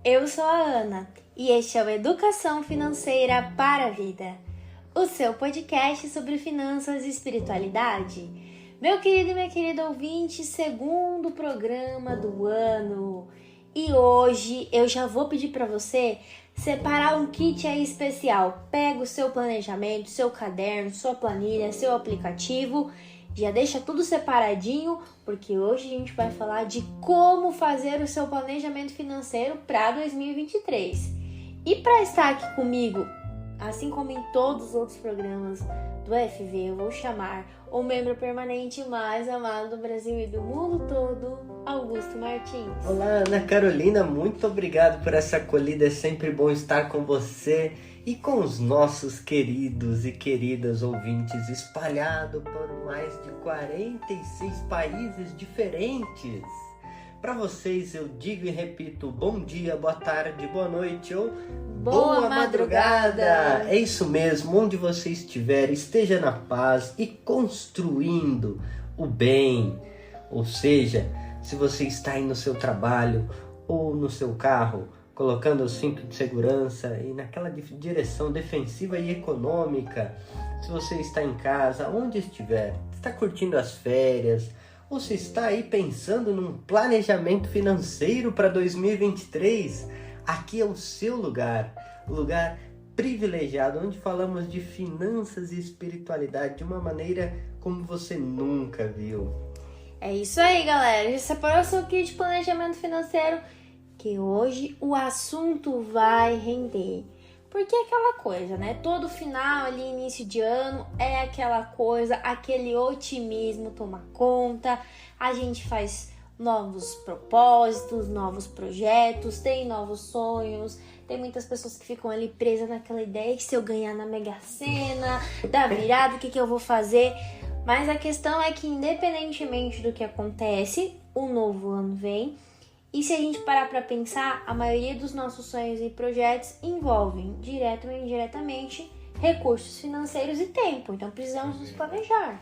Eu sou a Ana e este é o Educação Financeira para a Vida, o seu podcast sobre finanças e espiritualidade. Meu querido e minha querida ouvinte, segundo programa do ano. E hoje eu já vou pedir para você separar um kit aí especial. Pega o seu planejamento, seu caderno, sua planilha, seu aplicativo. Já deixa tudo separadinho, porque hoje a gente vai falar de como fazer o seu planejamento financeiro para 2023. E para estar aqui comigo, assim como em todos os outros programas do FV, eu vou chamar o membro permanente mais amado do Brasil e do mundo todo, Augusto Martins. Olá, Ana Carolina, muito obrigado por essa acolhida, é sempre bom estar com você e com os nossos queridos e queridas ouvintes espalhados por mais de 46 países diferentes. Para vocês eu digo e repito, bom dia, boa tarde, boa noite ou boa madrugada. É isso mesmo, onde você estiver, esteja na paz e construindo o bem. Ou seja, se você está aí no seu trabalho ou no seu carro, colocando o cinto de segurança e naquela direção defensiva e econômica, se você está em casa, onde estiver, está curtindo as férias, ou se está aí pensando num planejamento financeiro para 2023, aqui é o seu lugar, o lugar privilegiado, onde falamos de finanças e espiritualidade de uma maneira como você nunca viu. É isso aí, galera. Já separou o seu kit de planejamento financeiro? Que hoje o assunto vai render. Porque é aquela coisa, né? Todo final ali, início de ano, é aquela coisa, aquele otimismo toma conta. A gente faz novos propósitos, novos projetos, tem novos sonhos. Tem muitas pessoas que ficam ali presas naquela ideia que se eu ganhar na Mega Sena, da virada, o que eu vou fazer? Mas a questão é que independentemente do que acontece, o novo ano vem. E se a gente parar para pensar, a maioria dos nossos sonhos e projetos envolvem, direto ou indiretamente, recursos financeiros e tempo. Então precisamos nos planejar.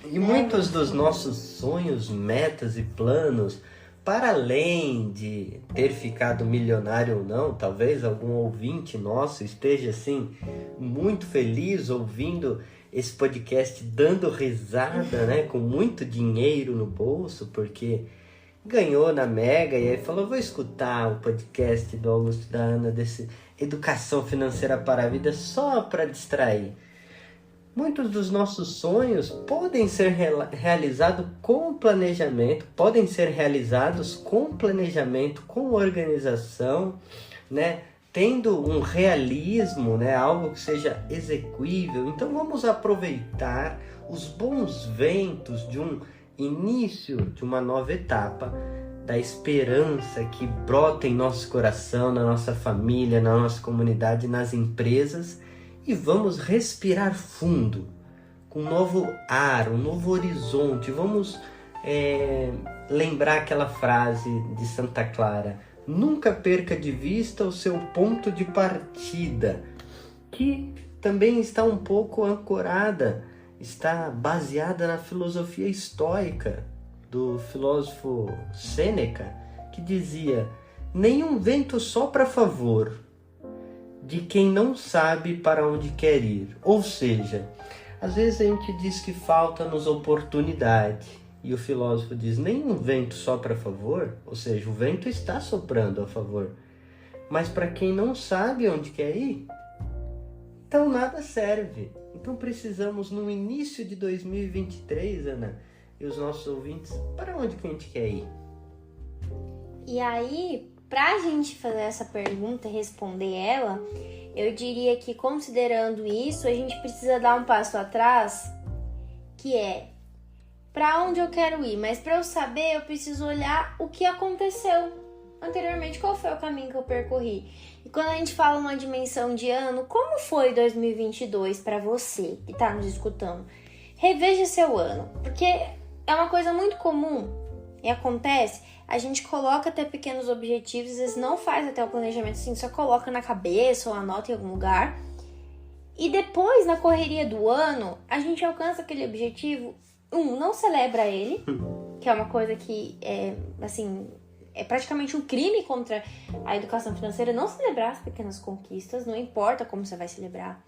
E muitos dos nossos sonhos, metas e planos, para além de ter ficado milionário ou não, talvez algum ouvinte nosso esteja assim muito feliz ouvindo esse podcast, dando risada, né, com muito dinheiro no bolso, porque ganhou na Mega e aí falou, vou escutar o podcast do Augusto e da Ana desse Educação Financeira para a Vida só para distrair. Muitos dos nossos sonhos podem ser realizados com planejamento, com organização, né? Tendo um realismo, né? Algo que seja execuível. Então vamos aproveitar os bons ventos de um início de uma nova etapa, da esperança que brota em nosso coração, na nossa família, na nossa comunidade, nas empresas, e vamos respirar fundo, com um novo ar, um novo horizonte. Vamos lembrar aquela frase de Santa Clara, nunca perca de vista o seu ponto de partida, que também está um pouco ancorada, está baseada na filosofia estoica do filósofo Sêneca, que dizia, nenhum vento sopra a favor de quem não sabe para onde quer ir. Ou seja, às vezes a gente diz que falta-nos oportunidade, e o filósofo diz, nenhum vento sopra a favor, ou seja, o vento está soprando a favor, mas para quem não sabe onde quer ir, então nada serve. Então precisamos, no início de 2023, Ana, e os nossos ouvintes, para onde que a gente quer ir? E aí, pra gente fazer essa pergunta e responder ela, eu diria que, considerando isso, a gente precisa dar um passo atrás, que é, pra onde eu quero ir? Mas pra eu saber, eu preciso olhar o que aconteceu anteriormente, qual foi o caminho que eu percorri. E quando a gente fala uma dimensão de ano, como foi 2022 para você que está nos escutando? Reveja seu ano, porque é uma coisa muito comum e acontece, a gente coloca até pequenos objetivos, às vezes não faz até o planejamento assim, só coloca na cabeça ou anota em algum lugar. E depois, na correria do ano, a gente alcança aquele objetivo, não celebra ele, que é uma coisa que, assim, é praticamente um crime contra a educação financeira não celebrar as pequenas conquistas, não importa como você vai celebrar.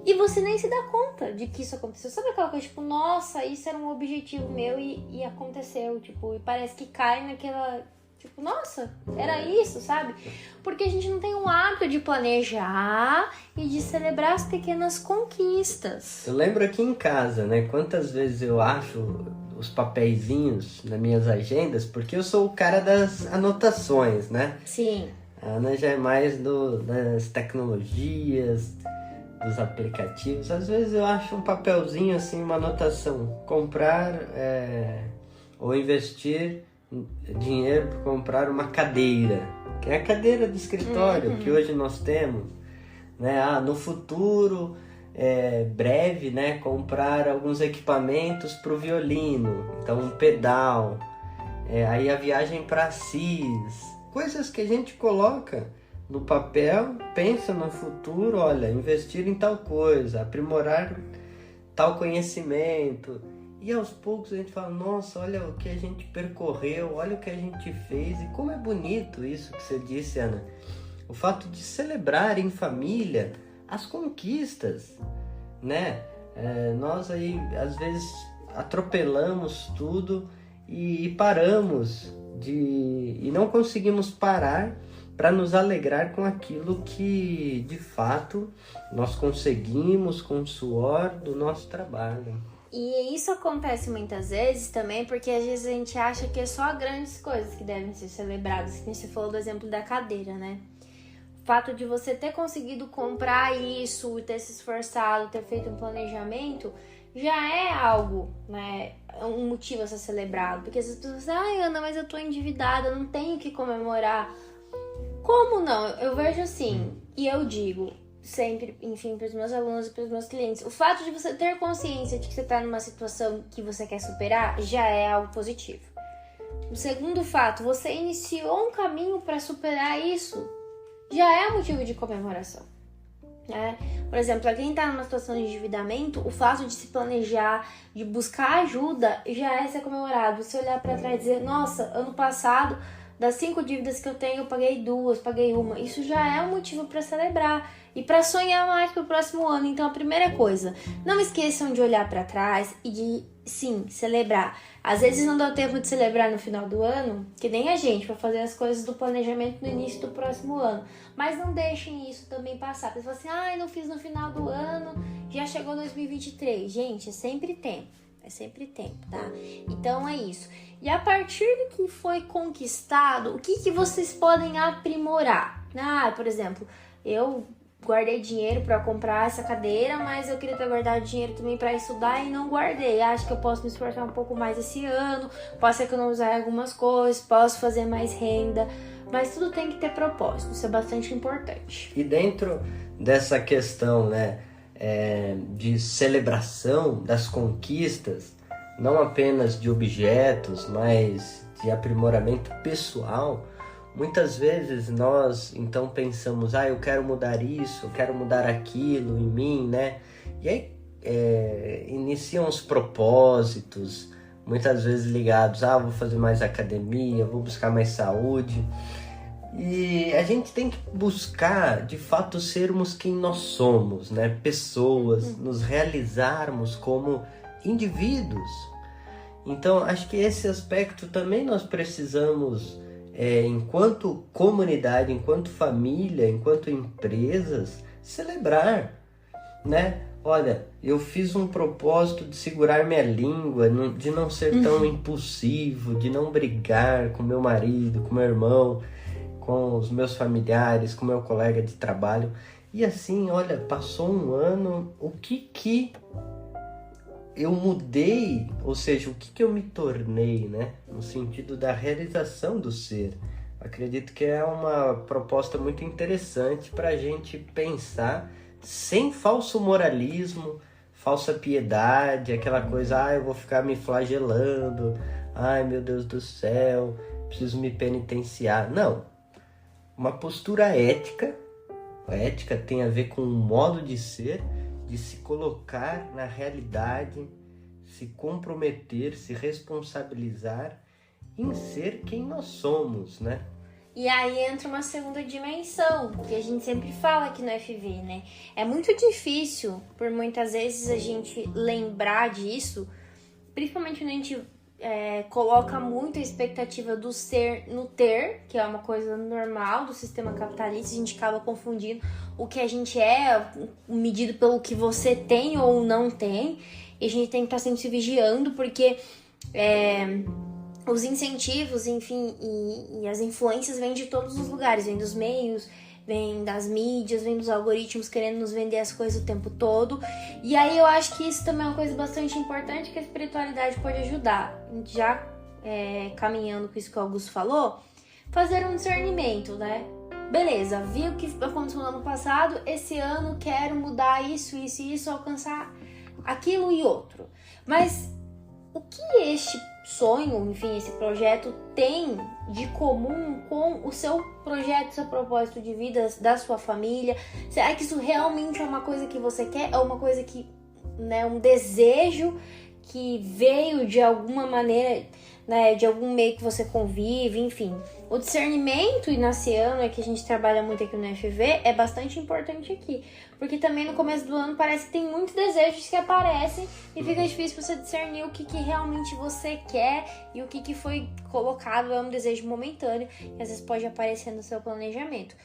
E você nem se dá conta de que isso aconteceu. Sabe aquela coisa, tipo, nossa, isso era um objetivo meu e aconteceu, tipo, e parece que cai naquela... Tipo, nossa, era isso, sabe? Porque a gente não tem um hábito de planejar e de celebrar as pequenas conquistas. Eu lembro aqui em casa, né? Quantas vezes eu acho os papeizinhos nas minhas agendas, porque eu sou o cara das anotações, né? Sim. A Ana já é mais das tecnologias, dos aplicativos. Às vezes eu acho um papelzinho assim, uma anotação. Comprar ou investir dinheiro para comprar uma cadeira, que é a cadeira do escritório que hoje nós temos, né? No futuro breve, né? Comprar alguns equipamentos para o violino, então um pedal, aí a viagem para Assis, coisas que a gente coloca no papel, pensa no futuro, olha, investir em tal coisa, aprimorar tal conhecimento. E aos poucos a gente fala, nossa, olha o que a gente percorreu, olha o que a gente fez. E como é bonito isso que você disse, Ana. O fato de celebrar em família as conquistas, né? Nós aí, às vezes, atropelamos tudo e paramos e não conseguimos parar para nos alegrar com aquilo que, de fato, nós conseguimos com o suor do nosso trabalho. E isso acontece muitas vezes também porque às vezes a gente acha que é só grandes coisas que devem ser celebradas. Que você falou do exemplo da cadeira, né? O fato de você ter conseguido comprar isso, ter se esforçado, ter feito um planejamento, já é algo, né? Um motivo a ser celebrado. Porque as pessoas dizem, ai Ana, mas eu tô endividada, eu não tenho que comemorar. Como não? Eu vejo assim, e eu digo sempre, enfim, para os meus alunos e para os meus clientes, o fato de você ter consciência de que você está numa situação que você quer superar já é algo positivo. O segundo fato, você iniciou um caminho para superar isso, já é motivo de comemoração. Né? Por exemplo, para quem está numa situação de endividamento, o fato de se planejar, de buscar ajuda, já é ser comemorado. Você olhar para trás e dizer, nossa, ano passado, das 5 dívidas que eu tenho, eu paguei 2, paguei uma. Isso já é um motivo para celebrar e para sonhar mais para o próximo ano. Então, a primeira coisa, não esqueçam de olhar para trás e de, sim, celebrar. Às vezes não dá tempo de celebrar no final do ano, que nem a gente, para fazer as coisas do planejamento no início do próximo ano. Mas não deixem isso também passar. Você fala assim, ai, não fiz no final do ano, já chegou 2023. Gente, é sempre tempo. É sempre tempo, tá? Então é isso. E a partir do que foi conquistado, o que vocês podem aprimorar? Por exemplo, eu guardei dinheiro para comprar essa cadeira, mas eu queria ter guardado dinheiro também para estudar e não guardei. Acho que eu posso me esforçar um pouco mais esse ano, posso economizar algumas coisas, posso fazer mais renda, mas tudo tem que ter propósito, isso é bastante importante. E dentro dessa questão, né, de celebração das conquistas, não apenas de objetos, mas de aprimoramento pessoal, muitas vezes nós então pensamos, eu quero mudar isso, eu quero mudar aquilo em mim, né? E aí iniciam os propósitos, muitas vezes ligados, vou fazer mais academia, vou buscar mais saúde. E a gente tem que buscar, de fato, sermos quem nós somos, né? Pessoas, nos realizarmos como indivíduos. Então, acho que esse aspecto também nós precisamos, enquanto comunidade, enquanto família, enquanto empresas, celebrar, né? Olha, eu fiz um propósito de segurar minha língua, de não ser tão impulsivo, de não brigar com meu marido, com meu irmão, com os meus familiares, com meu colega de trabalho. E assim, olha, passou um ano, o que eu mudei, ou seja, o que eu me tornei, né? No sentido da realização do ser. Acredito que é uma proposta muito interessante para a gente pensar sem falso moralismo, falsa piedade, aquela coisa, eu vou ficar me flagelando, ai meu Deus do céu, preciso me penitenciar. Não. Uma postura ética. A ética tem a ver com um modo de ser, de se colocar na realidade, se comprometer, se responsabilizar em ser quem nós somos, né? E aí entra uma segunda dimensão, que a gente sempre fala aqui no FV, né? É muito difícil, por muitas vezes, a gente lembrar disso, principalmente quando a gente coloca muito a expectativa do ser no ter, que é uma coisa normal do sistema capitalista, a gente acaba confundindo o que a gente é, medido pelo que você tem ou não tem, e a gente tem que estar sempre se vigiando, porque os incentivos, enfim, e as influências vêm de todos os lugares, vêm dos meios, vem das mídias, vem dos algoritmos querendo nos vender as coisas o tempo todo. E aí eu acho que isso também é uma coisa bastante importante que a espiritualidade pode ajudar. A gente já caminhando com isso que o Augusto falou, fazer um discernimento, né? Beleza, vi o que aconteceu no ano passado, esse ano quero mudar isso, isso e isso, alcançar aquilo e outro. Mas o que este sonho, enfim, esse projeto tem de comum com o seu projeto, seu propósito de vida, da sua família? Será que isso realmente é uma coisa que você quer? É uma coisa que, né, um desejo que veio de alguma maneira, né, de algum meio que você convive, enfim. O discernimento inaciano, que a gente trabalha muito aqui no FV, é bastante importante aqui. Porque também no começo do ano parece que tem muitos desejos que aparecem e fica difícil você discernir o que realmente você quer e o que foi colocado é um desejo momentâneo, que às vezes pode aparecer no seu planejamento.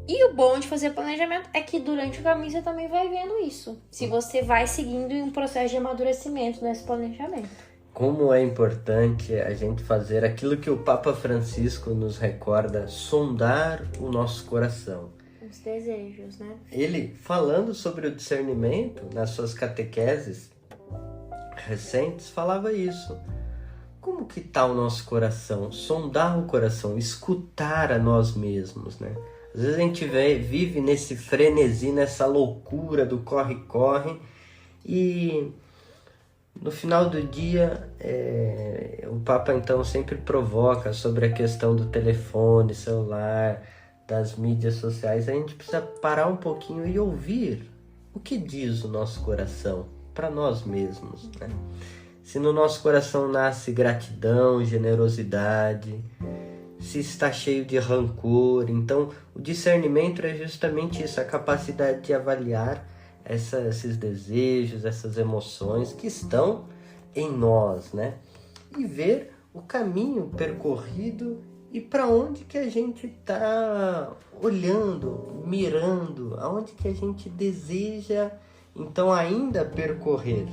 E o bom de fazer planejamento é que durante o caminho você também vai vendo isso, se você vai seguindo em um processo de amadurecimento nesse planejamento. Como é importante a gente fazer aquilo que o Papa Francisco nos recorda, sondar o nosso coração. Os desejos, né? Ele, falando sobre o discernimento, nas suas catequeses recentes, falava isso. Como que está o nosso coração? Sondar o coração, escutar a nós mesmos, né? Às vezes a gente vive nesse frenesi, nessa loucura do corre-corre e no final do dia o Papa então sempre provoca sobre a questão do telefone, celular, das mídias sociais. A gente precisa parar um pouquinho e ouvir o que diz o nosso coração para nós mesmos, né? Se no nosso coração nasce gratidão, generosidade, se está cheio de rancor, então o discernimento é justamente isso, a capacidade de avaliar esses desejos, essas emoções que estão em nós, né? E ver o caminho percorrido e para onde que a gente está olhando, mirando, aonde que a gente deseja então ainda percorrer.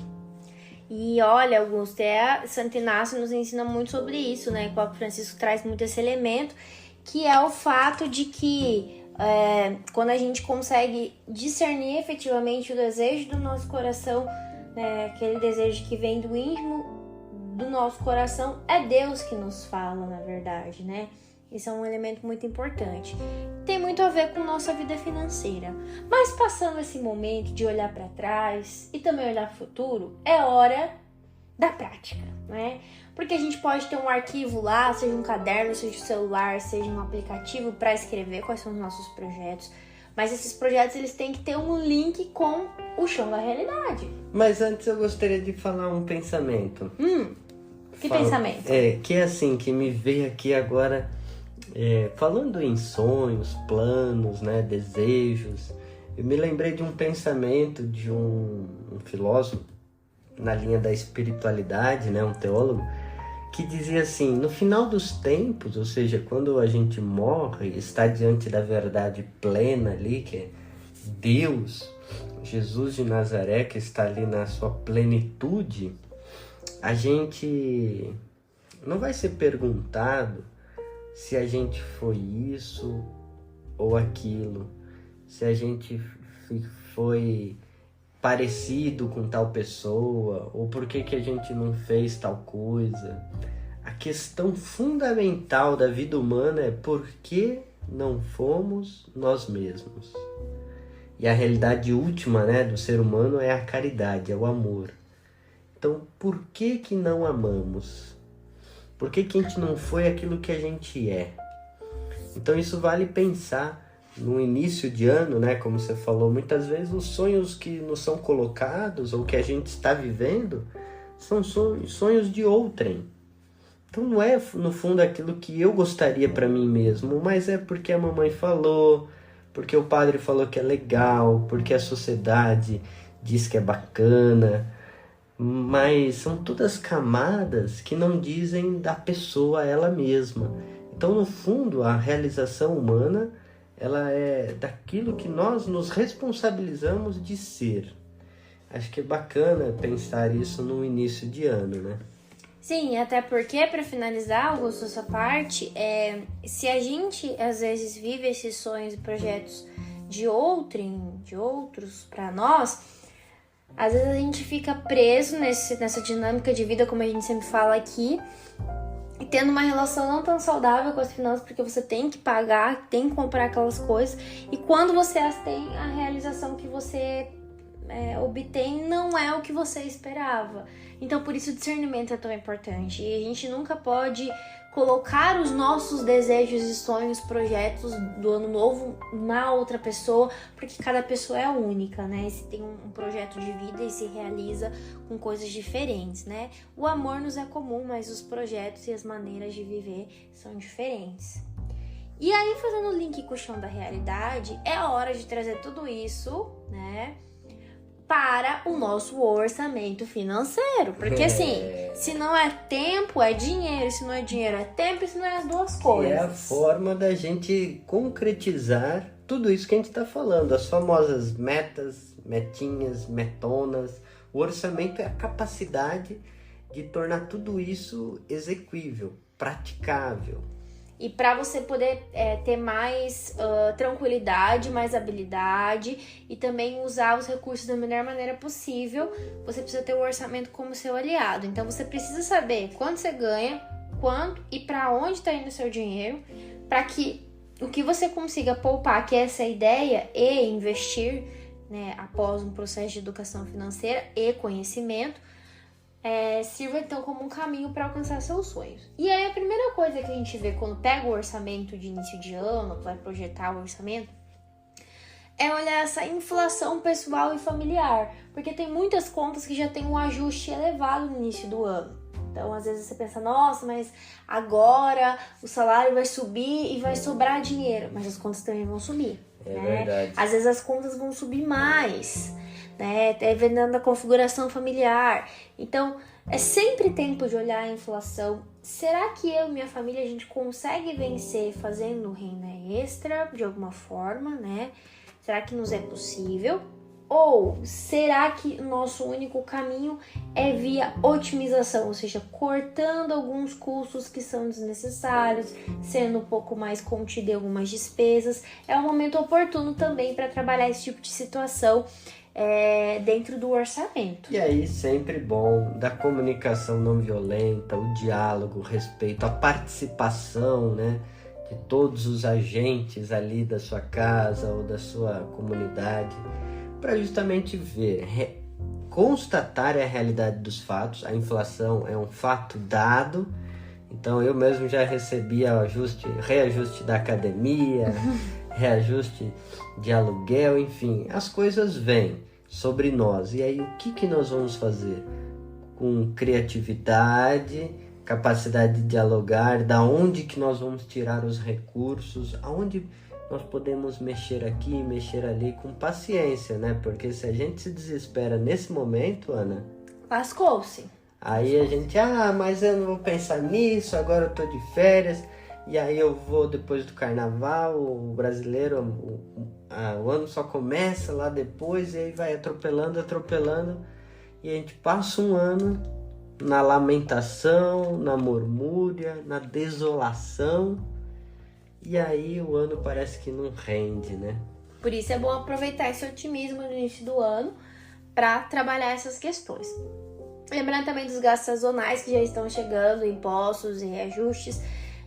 E olha, Augusto, Santo Inácio nos ensina muito sobre isso, né? O Papa Francisco traz muito esse elemento, que é o fato de que quando a gente consegue discernir efetivamente o desejo do nosso coração, né, aquele desejo que vem do íntimo do nosso coração, é Deus que nos fala, na verdade, né? Isso é um elemento muito importante. Tem muito a ver com nossa vida financeira. Mas passando esse momento de olhar para trás e também olhar para o futuro, é hora da prática, né? Porque a gente pode ter um arquivo lá, seja um caderno, seja um celular, seja um aplicativo para escrever quais são os nossos projetos. Mas esses projetos, eles têm que ter um link com o chão da realidade. Mas antes eu gostaria de falar um pensamento. Que pensamento? Que é assim, que me veio aqui agora, falando em sonhos, planos, né, desejos. Eu me lembrei de um pensamento de um filósofo na linha da espiritualidade, né, um teólogo, que dizia assim: no final dos tempos, ou seja, quando a gente morre, está diante da verdade plena ali, que é Deus, Jesus de Nazaré, que está ali na sua plenitude, a gente não vai ser perguntado se a gente foi isso ou aquilo, se a gente foi parecido com tal pessoa, ou por que a gente não fez tal coisa. A questão fundamental da vida humana é por que não fomos nós mesmos. E a realidade última, né, do ser humano é a caridade, é o amor. Então, por que não amamos? Por que a gente não foi aquilo que a gente é? Então, isso vale pensar no início de ano, né? Como você falou, muitas vezes os sonhos que nos são colocados ou que a gente está vivendo são sonhos de outrem. Então não é, no fundo, aquilo que eu gostaria para mim mesmo, mas é porque a mamãe falou, porque o padre falou que é legal, porque a sociedade diz que é bacana, mas são todas camadas que não dizem da pessoa ela mesma. Então, no fundo, a realização humana, ela é daquilo que nós nos responsabilizamos de ser. Acho que é bacana pensar isso no início de ano, né? Sim, até porque, para finalizar, Augusto, essa parte, se a gente às vezes vive esses sonhos e projetos de outros para nós, às vezes a gente fica preso nessa dinâmica de vida, como a gente sempre fala aqui, e tendo uma relação não tão saudável com as finanças, porque você tem que pagar, tem que comprar aquelas coisas, e quando você as tem, a realização que você obtém não é o que você esperava. Então, por isso o discernimento é tão importante. E a gente nunca pode colocar os nossos desejos e sonhos, projetos do ano novo na outra pessoa, porque cada pessoa é única, né? Se tem um projeto de vida e se realiza com coisas diferentes, né? O amor nos é comum, mas os projetos e as maneiras de viver são diferentes. E aí, fazendo o link com o chão da realidade, é hora de trazer tudo isso, né, para o nosso orçamento financeiro. Porque assim, se não é tempo, é dinheiro. Se não é dinheiro, é tempo. E se não é as duas coisas. É a forma da gente concretizar tudo isso que a gente está falando. As famosas metas, metinhas, metonas. O orçamento é a capacidade de tornar tudo isso execuível, praticável. E para você poder ter mais tranquilidade, mais habilidade e também usar os recursos da melhor maneira possível, você precisa ter o orçamento como seu aliado. Então você precisa saber quanto você ganha, quanto e para onde está indo o seu dinheiro, para que o que você consiga poupar, que é essa ideia, e investir, né, após um processo de educação financeira e conhecimento, sirva então como um caminho para alcançar seus sonhos. E aí a primeira coisa que a gente vê quando pega o orçamento de início de ano, vai projetar o orçamento, é olhar essa inflação pessoal e familiar, porque tem muitas contas que já tem um ajuste elevado no início do ano. Então às vezes você pensa, nossa, mas agora o salário vai subir e vai sobrar dinheiro, mas as contas também vão subir, né? Verdade. Às vezes as contas vão subir mais, né? Dependendo da configuração familiar. Então, é sempre tempo de olhar a inflação. Será que eu e minha família a gente consegue vencer fazendo renda extra de alguma forma, né? Será que nos é possível? Ou será que o nosso único caminho é via otimização, ou seja, cortando alguns custos que são desnecessários, sendo um pouco mais contido em algumas despesas? É um momento oportuno também para trabalhar esse tipo de situação dentro do orçamento. E aí, sempre bom da comunicação não violenta, o diálogo, o respeito, a participação, né, de todos os agentes ali da sua casa ou da sua comunidade, para justamente ver, constatar a realidade dos fatos. A inflação é um fato dado, então eu mesmo já recebi reajuste da academia, reajuste de aluguel, enfim, as coisas vêm sobre nós. E aí o que nós vamos fazer? Com criatividade, capacidade de dialogar, da onde que nós vamos tirar os recursos, aonde nós podemos mexer aqui, mexer ali, com paciência, né? Porque se a gente se desespera nesse momento, Ana, lascou-se. Aí a gente, mas eu não vou pensar nisso, agora eu tô de férias, e aí eu vou depois do carnaval, o brasileiro, o ano só começa lá depois, e aí vai atropelando, e a gente passa um ano na lamentação, na murmúria, na desolação, e aí o ano parece que não rende, né? Por isso é bom aproveitar esse otimismo no início do ano para trabalhar essas questões. Lembrando também dos gastos sazonais que já estão chegando, impostos e reajustes.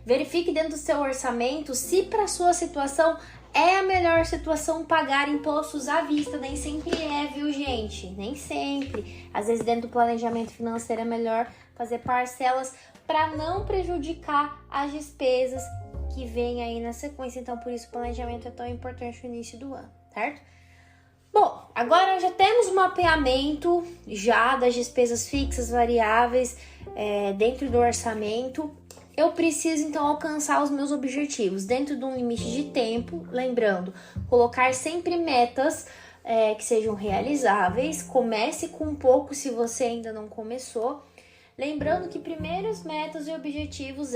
Verifique dentro do seu orçamento se para sua situação é a melhor situação pagar impostos à vista. Nem sempre viu, gente? Nem sempre. Às vezes dentro do planejamento financeiro é melhor fazer parcelas para não prejudicar as despesas que vêm aí na sequência. Então por isso o planejamento é tão importante no início do ano, certo? Bom, agora já temos um mapeamento já das despesas fixas, variáveis dentro do orçamento. Eu preciso então alcançar os meus objetivos dentro de um limite de tempo, lembrando, colocar sempre metas que sejam realizáveis. Comece com pouco se você ainda não começou. Lembrando que primeiros metas e objetivos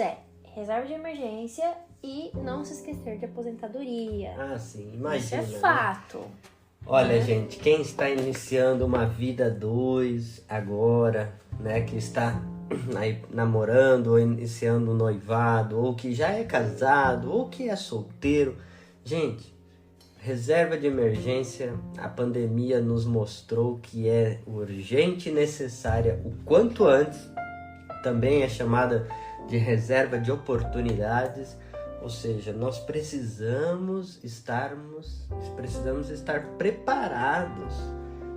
reserva de emergência e não se esquecer de aposentadoria. Ah, sim, imagina. Isso é fato. Olha, gente, quem está iniciando uma vida 2 agora, né, que está aí namorando ou iniciando um noivado, ou que já é casado, ou que é solteiro, gente, reserva de emergência, a pandemia nos mostrou que é urgente e necessária o quanto antes, também é chamada de reserva de oportunidades. Ou seja, nós precisamos estar preparados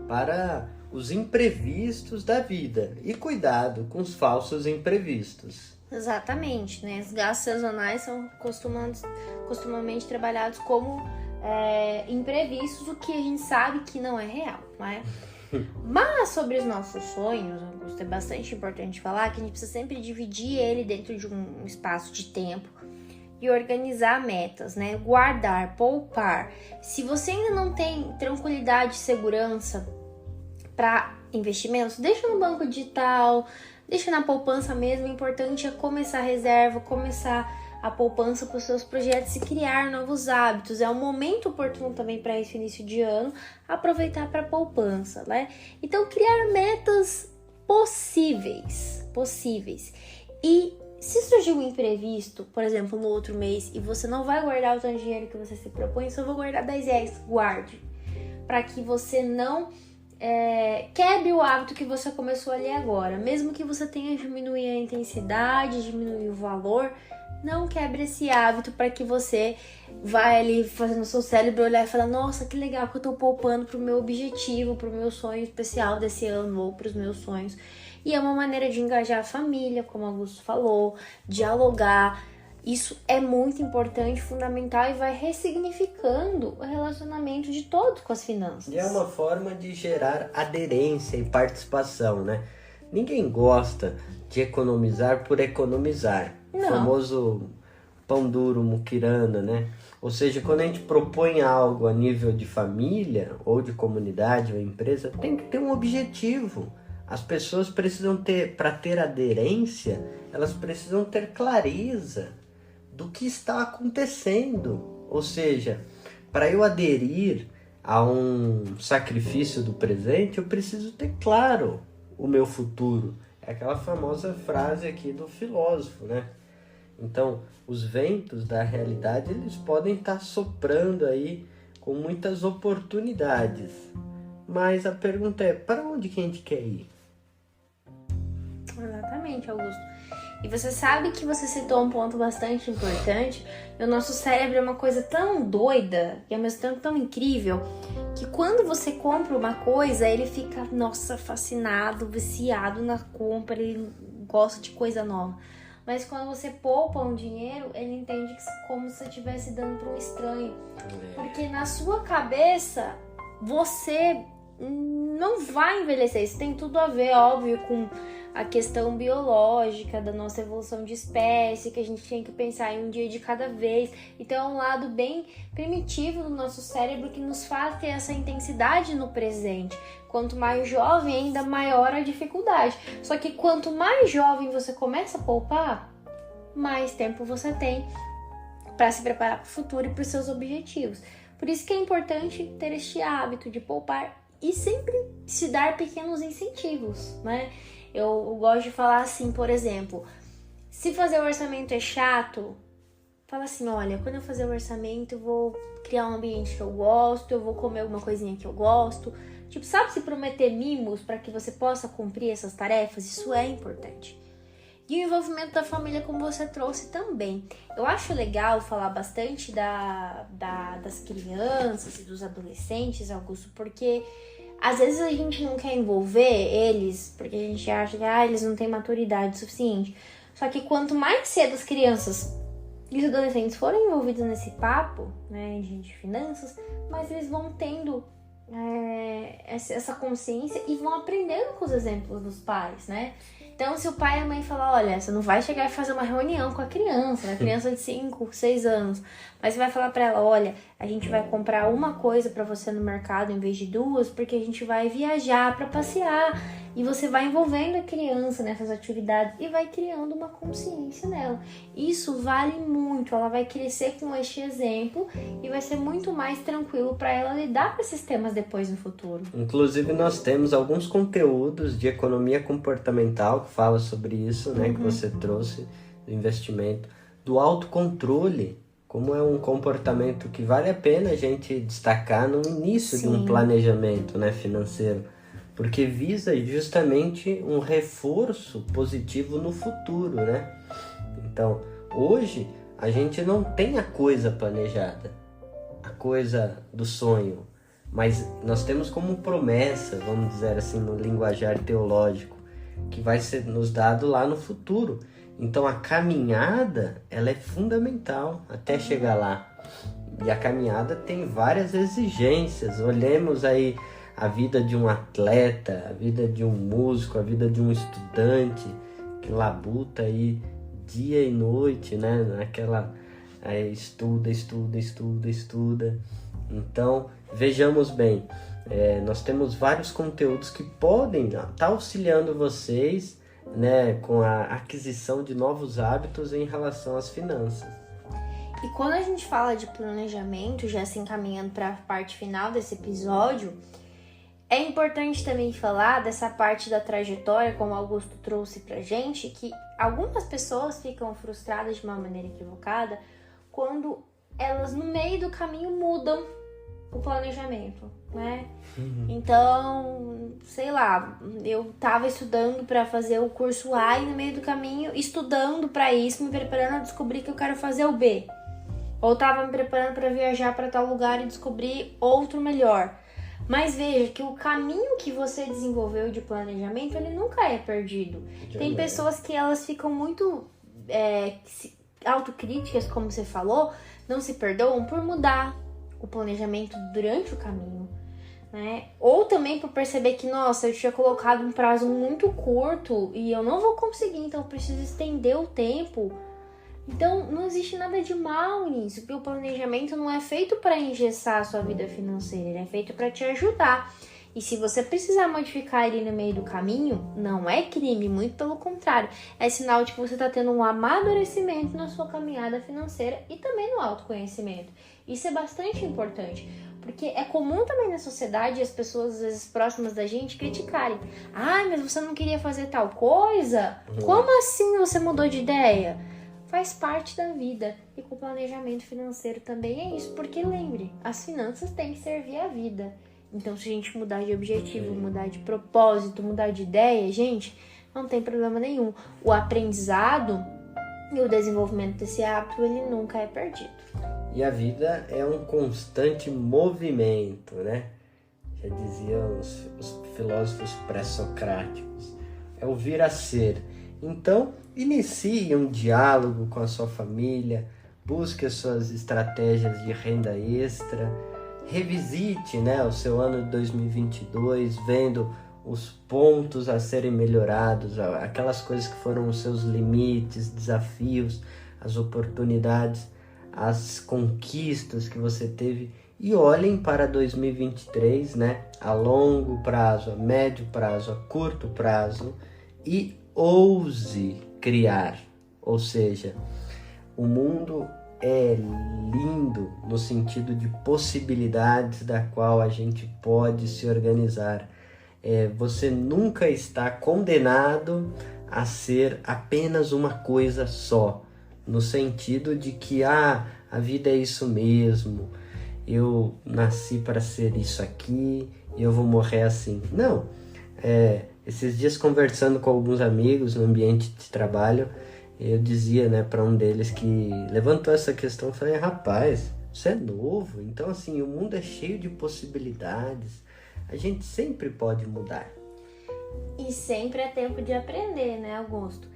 para os imprevistos da vida. E cuidado com os falsos imprevistos. Exatamente, né? Os gastos sazonais são costumamente trabalhados como imprevistos, o que a gente sabe que não é real, né? Mas sobre os nossos sonhos, Augusto, é bastante importante falar que a gente precisa sempre dividir ele dentro de um espaço de tempo e organizar metas, né? Guardar, poupar. Se você ainda não tem tranquilidade e segurança para investimentos, deixa no banco digital, deixa na poupança mesmo. O importante é começar a reserva, começar a poupança para os seus projetos e criar novos hábitos. É um momento oportuno também para esse início de ano, aproveitar para a poupança, né? Então, criar metas possíveis. E se surgir um imprevisto, por exemplo, no outro mês, e você não vai guardar o tanto dinheiro que você se propõe, só vou guardar 10 reais, guarde. Para que você não quebre o hábito que você começou ali agora. Mesmo que você tenha diminuir a intensidade, diminuir o valor, não quebre esse hábito para que você vai ali fazendo o seu cérebro olhar e falar: nossa, que legal que eu tô poupando pro meu objetivo, pro meu sonho especial desse ano ou pros meus sonhos. E é uma maneira de engajar a família, como o Augusto falou, dialogar. Isso é muito importante, fundamental e vai ressignificando o relacionamento de todos com as finanças. E é uma forma de gerar aderência e participação, né? Ninguém gosta de economizar por economizar. Não. O famoso pão duro, muquirana, né? Ou seja, quando a gente propõe algo a nível de família ou de comunidade ou empresa, tem que ter um objetivo. As pessoas precisam ter, para ter aderência, elas precisam ter clareza do que está acontecendo. Ou seja, para eu aderir a um sacrifício do presente, eu preciso ter claro o meu futuro. É aquela famosa frase aqui do filósofo, né? Então, os ventos da realidade, eles podem estar soprando aí com muitas oportunidades. Mas a pergunta é, para onde que a gente quer ir? Exatamente, Augusto. E você sabe que você citou um ponto bastante importante. O nosso cérebro é uma coisa tão doida e ao mesmo tempo tão incrível que quando você compra uma coisa, ele fica, nossa, fascinado, viciado na compra, ele gosta de coisa nova. Mas quando você poupa um dinheiro, ele entende que como se você estivesse dando para um estranho. Porque na sua cabeça, você não vai envelhecer. Isso tem tudo a ver, óbvio, com a questão biológica da nossa evolução de espécie, que a gente tinha que pensar em um dia de cada vez. Então é um lado bem primitivo do nosso cérebro que nos faz ter essa intensidade no presente. Quanto mais jovem, ainda maior a dificuldade. Só que quanto mais jovem você começa a poupar, mais tempo você tem para se preparar para o futuro e para os seus objetivos. Por isso que é importante ter este hábito de poupar e sempre se dar pequenos incentivos, né? Eu gosto de falar assim, por exemplo, se fazer o orçamento é chato, fala assim, olha, quando eu fazer o orçamento eu vou criar um ambiente que eu gosto, eu vou comer alguma coisinha que eu gosto. Tipo, sabe, se prometer mimos para que você possa cumprir essas tarefas, isso é importante. E o envolvimento da família, como você trouxe também. Eu acho legal falar bastante das crianças e dos adolescentes, Augusto, porque às vezes a gente não quer envolver eles, porque a gente acha que eles não têm maturidade suficiente. Só que quanto mais cedo as crianças e os adolescentes forem envolvidos nesse papo, né, de finanças, mais eles vão tendo essa consciência e vão aprendendo com os exemplos dos pais, né? Então, se o pai e a mãe falam, olha, você não vai chegar e fazer uma reunião com a criança, né? Criança de 5, 6 anos, mas você vai falar pra ela, olha, a gente vai comprar uma coisa pra você no mercado em vez de duas, porque a gente vai viajar pra passear. E você vai envolvendo a criança nessas atividades e vai criando uma consciência nela. Isso vale muito, ela vai crescer com este exemplo e vai ser muito mais tranquilo para ela lidar com esses temas depois no futuro. Inclusive nós temos alguns conteúdos de economia comportamental que fala sobre isso, né, que você trouxe, do investimento, do autocontrole, como é um comportamento que vale a pena a gente destacar no início de um planejamento, né, financeiro. Porque visa justamente um reforço positivo no futuro, né? Então, hoje, a gente não tem a coisa planejada, a coisa do sonho, mas nós temos como promessa, vamos dizer assim, no linguajar teológico, que vai ser nos dado lá no futuro. Então, a caminhada, ela é fundamental até chegar lá. E a caminhada tem várias exigências. Olhemos aí a vida de um atleta, a vida de um músico, a vida de um estudante que labuta aí dia e noite, né? Naquela estuda. Então, vejamos bem, nós temos vários conteúdos que podem estar auxiliando vocês, né, com a aquisição de novos hábitos em relação às finanças. E quando a gente fala de planejamento, já se encaminhando para a parte final desse episódio, é importante também falar dessa parte da trajetória, como o Augusto trouxe pra gente, que algumas pessoas ficam frustradas de uma maneira equivocada quando elas no meio do caminho mudam o planejamento, né? Então, sei lá, eu tava estudando para fazer o curso A e no meio do caminho, estudando para isso, me preparando a descobrir que eu quero fazer o B. Ou tava me preparando para viajar para tal lugar e descobrir outro melhor. Mas veja que o caminho que você desenvolveu de planejamento, ele nunca é perdido. Tem pessoas que elas ficam muito autocríticas, como você falou, não se perdoam por mudar o planejamento durante o caminho, né? Ou também por perceber que, nossa, eu tinha colocado um prazo muito curto e eu não vou conseguir, então eu preciso estender o tempo. Então, não existe nada de mal nisso, porque o planejamento não é feito para engessar a sua vida financeira, ele é feito para te ajudar. E se você precisar modificar ele no meio do caminho, não é crime, muito pelo contrário. É sinal de que você está tendo um amadurecimento na sua caminhada financeira e também no autoconhecimento. Isso é bastante importante, porque é comum também na sociedade as pessoas, às vezes, próximas da gente, criticarem. Ah, mas você não queria fazer tal coisa? Como assim você mudou de ideia? Faz parte da vida. E com o planejamento financeiro também é isso. Porque lembre, as finanças têm que servir a vida. Então, se a gente mudar de objetivo, mudar de propósito, mudar de ideia, gente, não tem problema nenhum. O aprendizado e o desenvolvimento desse hábito, ele nunca é perdido. E a vida é um constante movimento, né? Já diziam os filósofos pré-socráticos. É o vir a ser. Então, inicie um diálogo com a sua família, busque as suas estratégias de renda extra, revisite, né, o seu ano de 2022, vendo os pontos a serem melhorados, aquelas coisas que foram os seus limites, desafios, as oportunidades, as conquistas que você teve, e olhem para 2023, né, a longo prazo, a médio prazo, a curto prazo, e ouse criar. Ou seja, o mundo é lindo no sentido de possibilidades da qual a gente pode se organizar. Você nunca está condenado a ser apenas uma coisa só, no sentido de que a vida é isso mesmo, eu nasci para ser isso aqui e eu vou morrer assim. Não, esses dias conversando com alguns amigos no ambiente de trabalho, eu dizia, né, para um deles que levantou essa questão, eu falei, rapaz, você é novo, então assim, o mundo é cheio de possibilidades, a gente sempre pode mudar. E sempre é tempo de aprender, né, Augusto?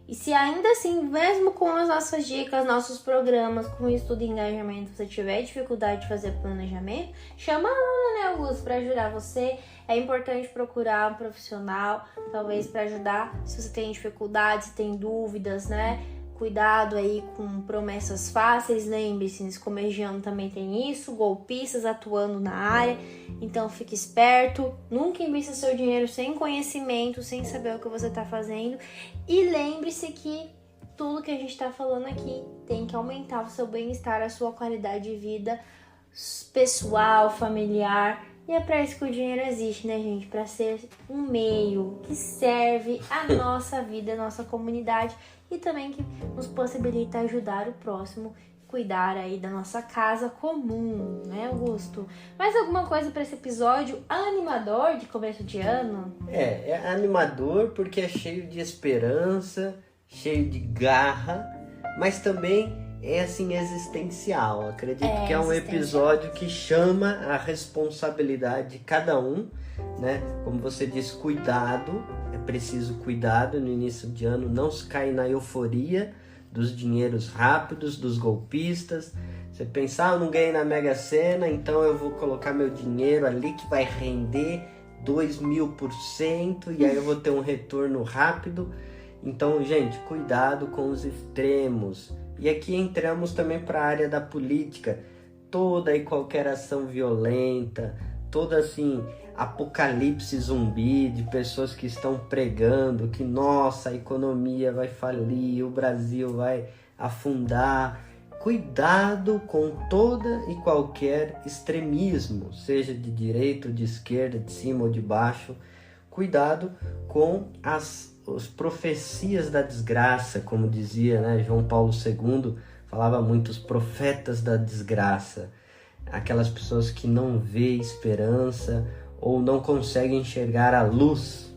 E se ainda assim, mesmo com as nossas dicas, nossos programas, com o estudo e engajamento, você tiver dificuldade de fazer planejamento, chama a Ana, né, Augusto, para ajudar você. É importante procurar um profissional, talvez para ajudar se você tem dificuldades, se tem dúvidas, né? Cuidado aí com promessas fáceis, lembre-se, nesse começo de ano também tem isso, golpistas atuando na área, então fique esperto, nunca invista seu dinheiro sem conhecimento, sem saber o que você está fazendo, e lembre-se que tudo que a gente está falando aqui tem que aumentar o seu bem-estar, a sua qualidade de vida pessoal, familiar, e é para isso que o dinheiro existe, né, gente? Para ser um meio que serve a nossa vida, a nossa comunidade, e também que nos possibilita ajudar o próximo, cuidar aí da nossa casa comum, né, Augusto? Mais alguma coisa para esse episódio animador de começo de ano? É animador porque é cheio de esperança, cheio de garra, mas também é assim existencial. Acredito que é um episódio que chama a responsabilidade de cada um, né? Como você disse, cuidado, é preciso cuidado no início de ano, não se cair na euforia dos dinheiros rápidos, dos golpistas. Você pensar, eu não ganhei na Mega Sena, então eu vou colocar meu dinheiro ali que vai render 2000% e aí eu vou ter um retorno rápido. Então, gente, cuidado com os extremos. E aqui entramos também para a área da política. Toda e qualquer ação violenta, toda assim, apocalipse zumbi de pessoas que estão pregando que nossa, a economia vai falir, o Brasil vai afundar. Cuidado com toda e qualquer extremismo, seja de direita ou de esquerda, de cima ou de baixo. Cuidado com as profecias da desgraça, como dizia, né, João Paulo II, falava muito, os profetas da desgraça. Aquelas pessoas que não vê esperança ou não conseguem enxergar a luz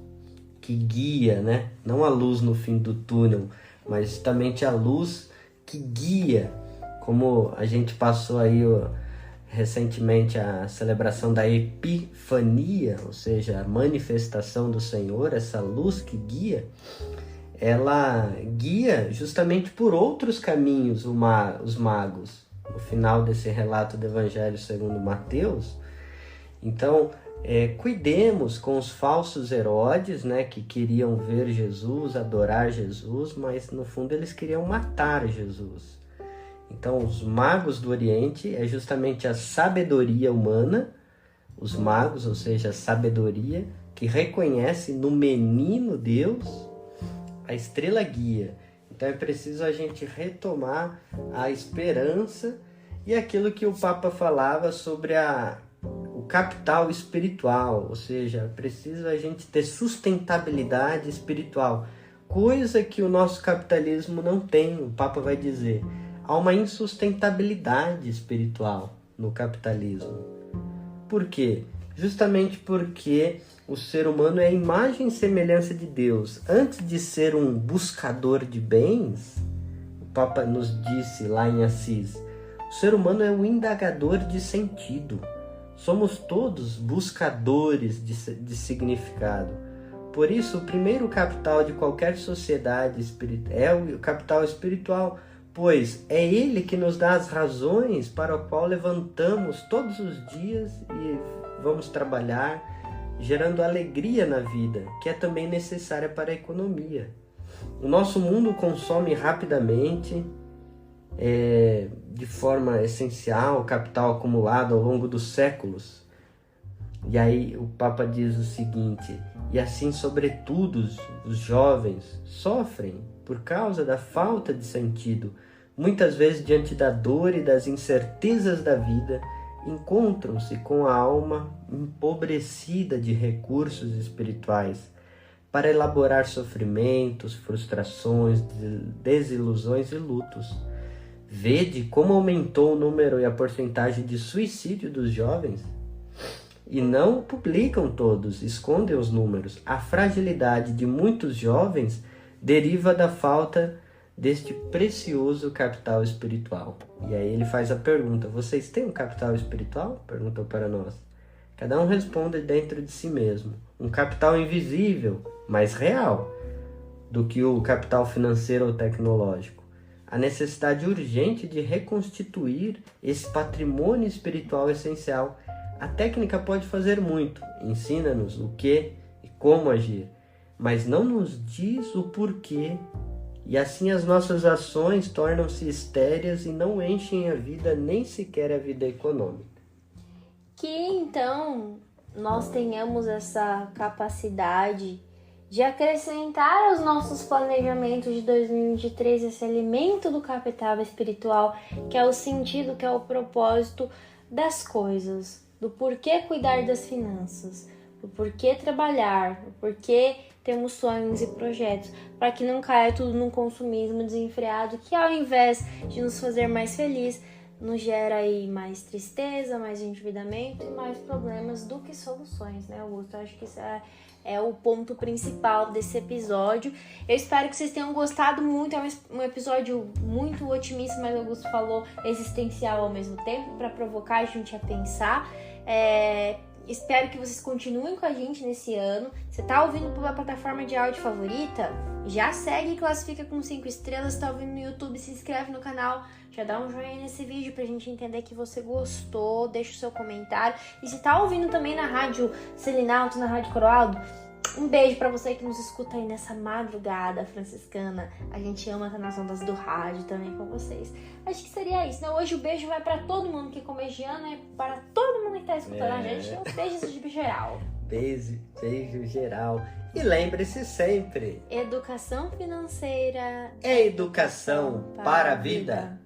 que guia, né? Não a luz no fim do túnel, mas justamente a luz que guia, como a gente passou aí recentemente a celebração da Epifania, ou seja, a manifestação do Senhor, essa luz que guia, ela guia justamente por outros caminhos os magos. No final desse relato do Evangelho segundo Mateus, então, cuidemos com os falsos Herodes, né, que queriam ver Jesus, adorar Jesus, mas no fundo eles queriam matar Jesus. Então, os magos do Oriente é justamente a sabedoria humana, os magos, ou seja, a sabedoria que reconhece no menino Deus a estrela guia. Então, é preciso a gente retomar a esperança e aquilo que o Papa falava sobre o capital espiritual, ou seja, é preciso a gente ter sustentabilidade espiritual, coisa que o nosso capitalismo não tem. O Papa vai dizer, há uma insustentabilidade espiritual no capitalismo. Por quê? Justamente porque o ser humano é a imagem e semelhança de Deus. Antes de ser um buscador de bens, o Papa nos disse lá em Assis, o ser humano é um indagador de sentido. Somos todos buscadores de significado. Por isso, o primeiro capital de qualquer sociedade é o capital espiritual, pois é ele que nos dá as razões para o qual levantamos todos os dias e vamos trabalhar, gerando alegria na vida, que é também necessária para a economia. O nosso mundo consome rapidamente, de forma essencial, o capital acumulado ao longo dos séculos. E aí o Papa diz o seguinte, e assim, sobretudo, os jovens sofrem por causa da falta de sentido. Muitas vezes, diante da dor e das incertezas da vida, encontram-se com a alma empobrecida de recursos espirituais para elaborar sofrimentos, frustrações, desilusões e lutos. Vede como aumentou o número e a porcentagem de suicídio dos jovens. E não publicam todos, escondem os números. A fragilidade de muitos jovens deriva da falta deste precioso capital espiritual. E aí ele faz a pergunta, vocês têm um capital espiritual? Perguntou para nós. Cada um responde dentro de si mesmo. Um capital invisível, mas real. do que o capital financeiro ou tecnológico. A necessidade urgente de reconstituir esse patrimônio espiritual essencial. A técnica pode fazer muito, ensina-nos o que e como agir, mas não nos diz o porquê, e assim as nossas ações tornam-se estéreis e não enchem a vida, nem sequer a vida econômica. Que então nós tenhamos essa capacidade de acrescentar aos nossos planejamentos de 2023 esse elemento do capital espiritual, que é o sentido, que é o propósito das coisas, do porquê cuidar das finanças, do porquê trabalhar, do porquê temos sonhos e projetos, para que não caia tudo num consumismo desenfreado que, ao invés de nos fazer mais felizes, nos gera aí mais tristeza, mais endividamento e mais problemas do que soluções, né, Augusto? Eu acho que isso é o ponto principal desse episódio. Eu espero que vocês tenham gostado muito. É um episódio muito otimista, mas o Augusto falou existencial ao mesmo tempo, para provocar a gente a pensar. Espero que vocês continuem com a gente nesse ano. Você tá ouvindo pela plataforma de áudio favorita? Já segue e classifica com 5 estrelas. Tá ouvindo no YouTube? Se inscreve no canal. Já dá um joinha nesse vídeo pra gente entender que você gostou. Deixa o seu comentário. E se tá ouvindo também na Rádio Selinalto, na Rádio Coroaldo, um beijo pra você que nos escuta aí nessa madrugada franciscana. A gente ama a nação do rádio também com vocês. Acho que seria isso, né? Hoje o beijo vai pra todo mundo que comegiano, é para todo mundo que tá escutando a gente. Uns beijos de geral. Beijo geral. E lembre-se sempre: educação financeira é educação para a vida.